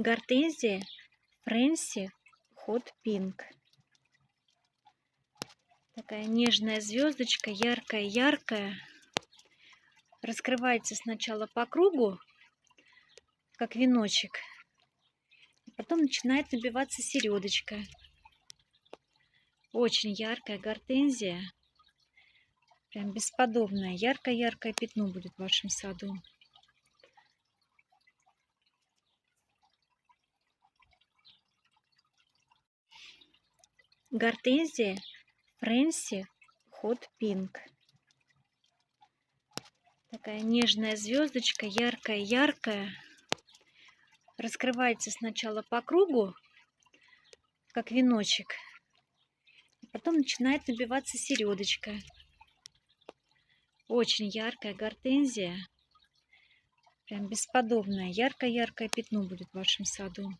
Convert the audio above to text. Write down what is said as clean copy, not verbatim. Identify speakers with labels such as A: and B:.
A: Гортензия Фрэнси Hot Pink. Такая нежная звездочка, яркая-яркая. Раскрывается сначала по кругу, как веночек. Потом начинает набиваться середочка. Очень яркая гортензия. Прям бесподобное. Яркое-яркое пятно будет в вашем саду. Гортензия Фрэнси Hot Pink. Такая нежная звездочка, яркая-яркая. Раскрывается сначала по кругу, как веночек. Потом начинает набиваться середочка. Очень яркая гортензия. Прям бесподобное. Яркое-яркое пятно будет в вашем саду.